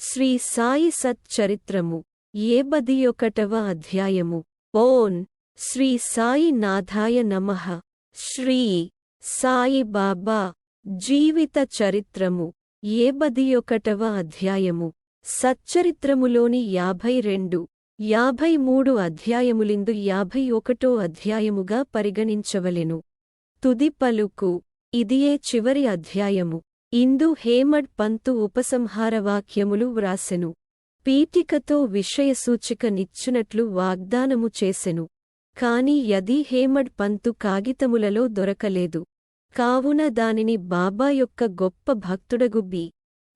శ్రీ సాయి సచ్చరిత్రము 71వ అధ్యాయము. ఓం శ్రీ సాయి నాథాయ నమః. శ్రీ సాయి బాబా జీవిత చరిత్రము 71వ అధ్యాయము. సచ్చరిత్రములోని 52, 53 అధ్యాయములిందు 51 అధ్యాయముగా పరిగణించవలెను. తుది పలుకు. ఇదియే చివరి అధ్యాయము. ఇందు హేమడ్ పంతు ఉపసంహారవాక్యములు వ్రాసెను. పీఠికతో విషయసూచిక నిచ్చునట్లు వాగ్దానము చేసెను. కాని యది హేమడ్ పంతు కాగితములలో దొరకలేదు. కావున దానిని బాబా యొక్క గొప్ప భక్తుడగు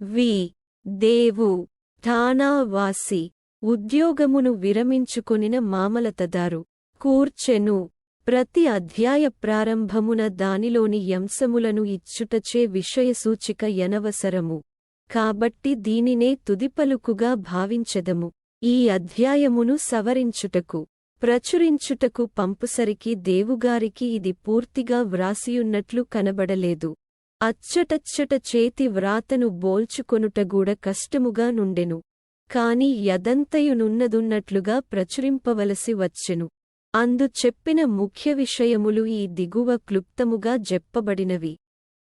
వి. దేవు ఠాణా వాసి ఉద్యోగమును విరమించుకొనిన మామలతదారు కూర్చెను. ప్రతి అధ్యాయ ప్రారంభమున దానిలోని యంశములను ఇచ్చుటచే విషయసూచిక యనవసరము. కాబట్టి దీనినే తుదిపలుకుగా భావించెదము. ఈ అధ్యాయమును సవరించుటకు, ప్రచురించుటకు పంపుసరికి దేవుగారికి ఇది పూర్తిగా వ్రాసియున్నట్లు కనబడలేదు. అచ్చటచ్చట చేతి వ్రాతను బోల్చుకొనుటగూడ కష్టముగా నుండెను. కాని యదంతయునున్నదున్నట్లుగా ప్రచురింపవలసి వచ్చెను. అందు చెప్పిన ముఖ్య విషయములు ఈ దిగువ క్లుప్తముగా చెప్పబడినవి.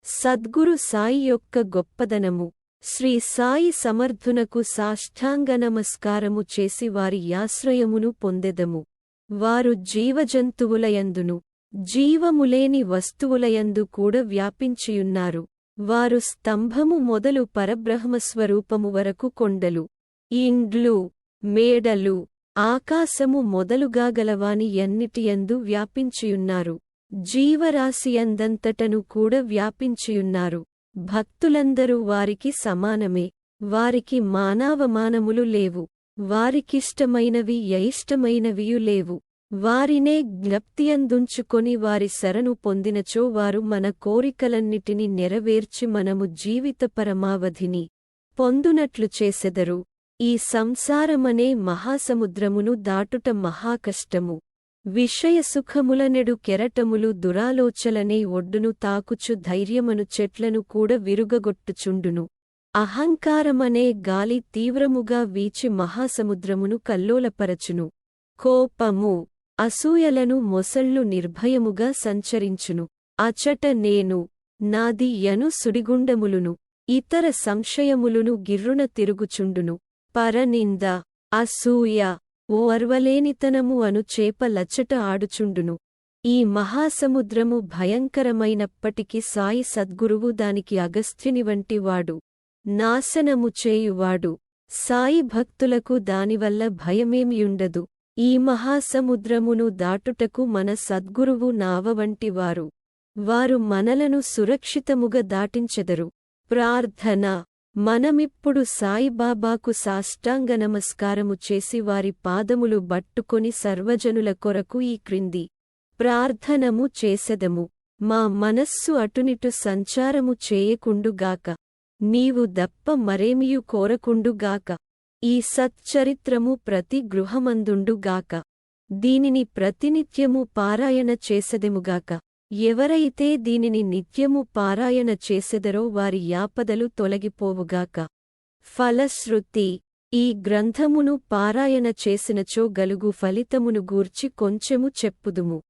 సద్గురు సాయి యొక్క గొప్పదనము. శ్రీ సాయి సమర్థునకు సాష్టాంగనమస్కారము చేసి వారి యాశ్రయమును పొందెదము. వారు జీవజంతువులయందును జీవములేని వస్తువులయందు కూడా వ్యాపించియున్నారు. వారు స్తంభము మొదలు పరబ్రహ్మస్వరూపము వరకు కొండలు, ఇండ్లు, మేడలు, ఆకాశము మొదలుగా గలవాని ఎన్నిటియందు వ్యాపించియున్నారు. జీవరాశియందంతటను కూడా వ్యాపించియున్నారు. భక్తులందరూ వారికి సమానమే. వారికి మానావమానములు లేవు. వారికిష్టమైనవి అయిష్టమైనవియు లేవు. వారినే జ్ఞప్తియందుంచుకొని వారి శరణు పొందినచో వారు మన కోరికలన్నిటిని నెరవేర్చి మనము జీవిత పరమావధిని పొందునట్లు చేసెదరు. ఈ సంసారమనే మహాసముద్రమును దాటుట మహాకష్టము. విషయసుఖములనెడు కెరటములు దురాలోచలనే ఒడ్డును తాకుచు ధైర్యమను చెట్లను కూడా విరుగగొట్టుచుండును. అహంకారమనే గాలి తీవ్రముగా వీచి మహాసముద్రమును కల్లోలపరచును. కోపము, అసూయలను మొసళ్ళు నిర్భయముగా సంచరించును. అచట నేను, నాది యను సుడిగుండములును, ఇతర సంశయములును గిర్రున తిరుగుచుండును. పరనింద, అసూయ, ఓర్వలేనితనము అను చేపలచ్చట ఆడుచుండును. ఈ మహాసముద్రము భయంకరమైనప్పటికీ సాయి సద్గురువు దానికి అగస్త్యుని వంటివాడు, నాశనము చేయువాడు. సాయి భక్తులకు దానివల్ల భయమేమియుండదు. ఈ మహాసముద్రమును దాటుటకు మన సద్గురువు నావ వంటివారు. వారు మనలను సురక్షితముగా దాటించెదరు. ప్రార్థన. మనమిప్పుడు సాయిబాబాకు సాష్టాంగనమస్కారము చేసి వారి పాదములు బట్టుకొని సర్వజనుల కొరకు ఈ క్రింది ప్రార్థనము చేసెదము. మా మనస్సు అటునిటు సంచారము చేయకుండుగాక. నీవు దప్ప మరేమియు కోరకుండుగాక. ఈ సచ్చరిత్రము ప్రతి గృహమందుండుగాక. దీనిని ప్రతినిత్యము పారాయణ చేసెదెముగాక. ఎవరైతే దీనిని నిత్యము పారాయణ చేసెదరో వారి యాపదలు తొలగిపోవుగాక. ఫలశ్రుతి. ఈ గ్రంథమును పారాయణ చేసినచో గలుగు ఫలితమును గూర్చి కొంచెము చెప్పుదుము.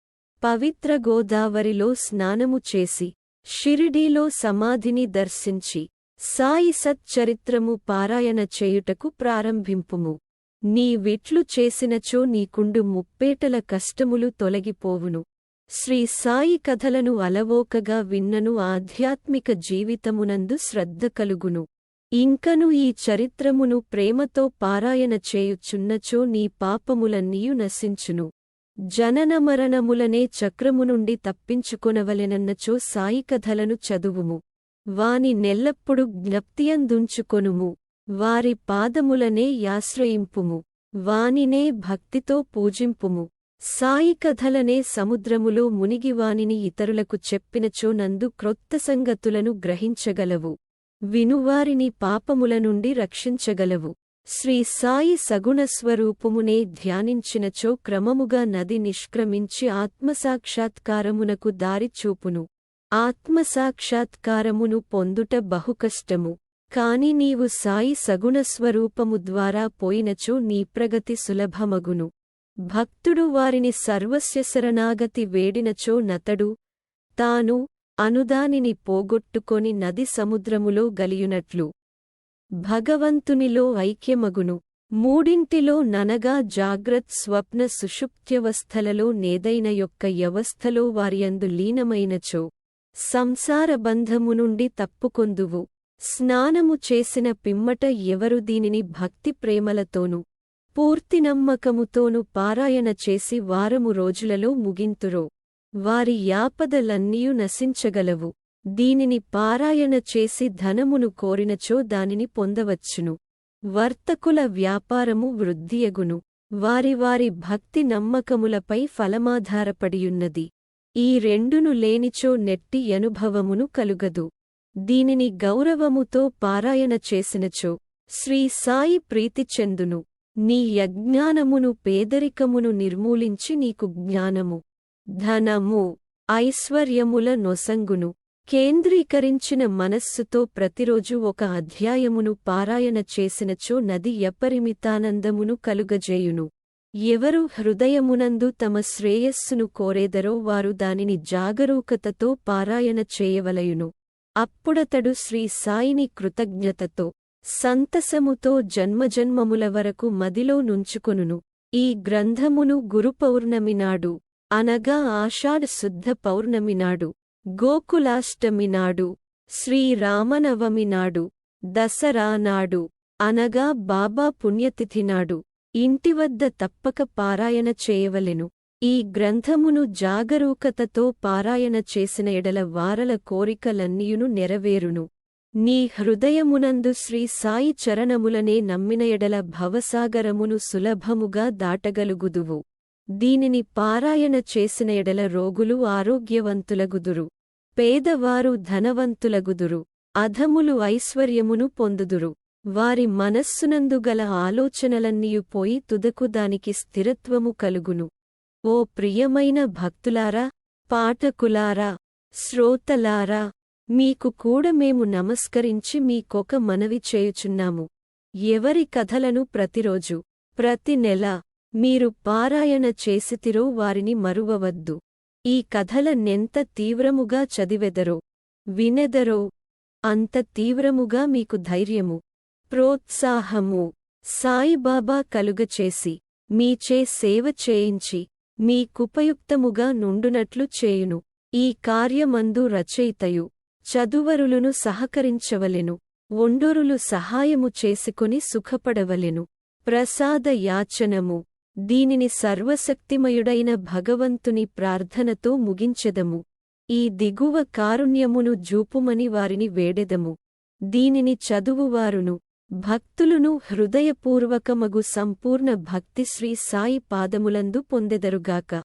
పవిత్ర గోదావరిలో స్నానము చేసి, షిరిడీలో సమాధిని దర్శించి, సాయి సచ్చరిత్రము పారాయణ చేయుటకు ప్రారంభింపుము. నీ విట్లు చేసినచో నీకుండు ముప్పేటల కష్టములు తొలగిపోవును. శ్రీ సాయి కథలను అలవోకగా విన్నను ఆధ్యాత్మిక జీవితమునందు శ్రద్ధ కలుగును. ఇంకను ఈ చరిత్రమును ప్రేమతో పారాయణ చేయుచున్నచో నీ పాపములన్నీయు నశించును. జననమరణములనే చక్రము నుండి తప్పించుకొనవలెనన్నచో సాయి కథలను చదువుము. వాని నెల్లప్పుడు జ్ఞప్తియందుంచుకొనుము. వారి పాదములనే యాశ్రయింపుము. వానినే భక్తితో పూజింపుము. సాయి కథలనే సముద్రములో మునిగివానిని ఇతరులకు చెప్పినచో నందు క్రొత్త సంగతులను గ్రహించగలవు. వినువారిని పాపముల నుండి రక్షించగలవు. శ్రీ సాయి సగుణస్వరూపమునే ధ్యానించినచో క్రమముగా నది నిష్క్రమించి ఆత్మసాక్షాత్కారమునకు దారి చూపును. ఆత్మసాక్షాత్కారమును పొందుట బహుకష్టము. కాని నీవు సాయి సగుణస్వరూపము ద్వారా పోయినచో నీ ప్రగతి సులభమగును. భక్తుడు వారిని సర్వస్య శరణాగతి వేడినచో నతడు తాను అనుదానిని పోగొట్టుకొని నది సముద్రములో గలియునట్లు భగవంతునిలో ఐక్యమగును. మూడింటిలో ననగా జాగ్రత్ స్వప్న సుషుప్త్యవస్థలలో నేదైన యొక్క యవస్థలో వారియందు లీనమైనచో సంసార బంధము నుండి తప్పుకొందువు. స్నానము చేసిన పిమ్మట ఎవరు దీనిని భక్తి ప్రేమలతోనూ పూర్తి నమ్మకముతోనూ పారాయణ చేసి వారము రోజులలో ముగింతురో వారి యాపదలన్నీయు నశించగలవు. దీనిని పారాయణ చేసి ధనమును కోరినచో దానిని పొందవచ్చును. వర్తకుల వ్యాపారము వృద్ధియగును. వారి వారి భక్తి నమ్మకములపై ఫలమాధారపడియున్నది. ఈ రెండును లేనిచో నెట్టి అనుభవమును కలుగదు. దీనిని గౌరవముతో పారాయణ చేసినచో శ్రీ సాయి ప్రీతి చెందును. నీ యజ్ఞానమును పేదరికమును నిర్మూలించి నీకు జ్ఞానము ధనము ఐశ్వర్యముల నొసంగును. కేంద్రీకరించిన మనస్సుతో ప్రతిరోజు ఒక అధ్యాయమును పారాయణ చేసినచో నది యపరిమితానందమును కలుగజేయును. ఎవరు హృదయమునందు తమ శ్రేయస్సును కోరేదరో వారు దానిని జాగరూకతతో పారాయణ చేయవలయును. అప్పుడతడు శ్రీ సాయిని కృతజ్ఞతతో సంతసముతో జన్మజన్మముల వరకు మదిలో నుంచుకొనును. ఈ గ్రంథమును గురుపౌర్ణమినాడు అనగా ఆషాఢ శుద్ధ పౌర్ణమినాడు, గోకులాష్టమినాడు, శ్రీరామనవమినాడు, దసరానాడు అనగా బాబా పుణ్యతిథినాడు ఇంటివద్ద తప్పక పారాయణ చేయవలెను. ఈ గ్రంథమును జాగరూకతతో పారాయణ చేసిన ఎడల వారల కోరికలన్నీయును నెరవేరును. నీ హృదయమునందు శ్రీ సాయి చరణములనే నమ్మిన ఎడల భవసాగరమును సులభముగా దాటగలుగుదువు. దీనిని పారాయణ చేసిన ఎడల రోగులు ఆరోగ్యవంతులగుదురు, పేదవారు ధనవంతులగుదురు, అధములు ఐశ్వర్యమును పొందుదురు. వారి మనస్సునందు గల ఆలోచనలన్నీయు పోయి తుదకు దానికి స్థిరత్వము కలుగును. ఓ ప్రియమైన భక్తులారా, పాఠకులారా, శ్రోతలారా, మీకు కూడా మేము నమస్కరించి మీకొక మనవి చేయుచున్నాము. ఎవరి కథలను ప్రతిరోజు ప్రతి నెల మీరు పారాయణ చేసితిరో వారిని మరువవద్దు. ఈ కథలనెంత తీవ్రముగా చదివెదరో వినెదరో అంత తీవ్రముగా మీకు ధైర్యము ప్రోత్సాహము సాయిబాబా కలుగచేసి మీచే సేవ చేయించి మీకుపయుక్తముగా నుండునట్లు చేయును. ఈ కార్యమందు రచయితయు చదువరులును సహకరించవలెను. ఒండొరులు సహాయము చేసుకొని సుఖపడవలెను. ప్రసాద యాచనము. దీనిని సర్వశక్తిమయుడైన భగవంతుని ప్రార్థనతో ముగించెదము. ఈ దిగువ కారుణ్యమును జూపుమని వారిని వేడెదము. దీనిని చదువువారును భక్తులును హృదయపూర్వకమగు సంపూర్ణ భక్తి శ్రీ సాయి పాదములందు పొందెదరుగాక.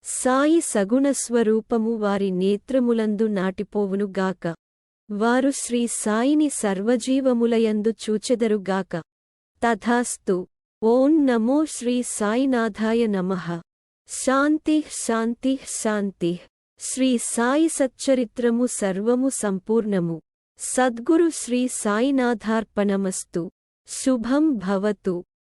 సాయి సగుణస్వరూపము వారి నేత్రములందు నాటిపోవునుగాక. వారు శ్రీ సాయిని సర్వజీవములయందు చూచెదరుగాక. తథాస్తు. ఓం నమో శ్రీ సాయినాథాయ నమః. శాంతిః శాంతిః శాంతిః. శ్రీ సాయి సచ్చరిత్రము సర్వము సంపూర్ణము. సద్గురు శ్రీ సాయినాథార్పణమస్తు. శుభం భవతు.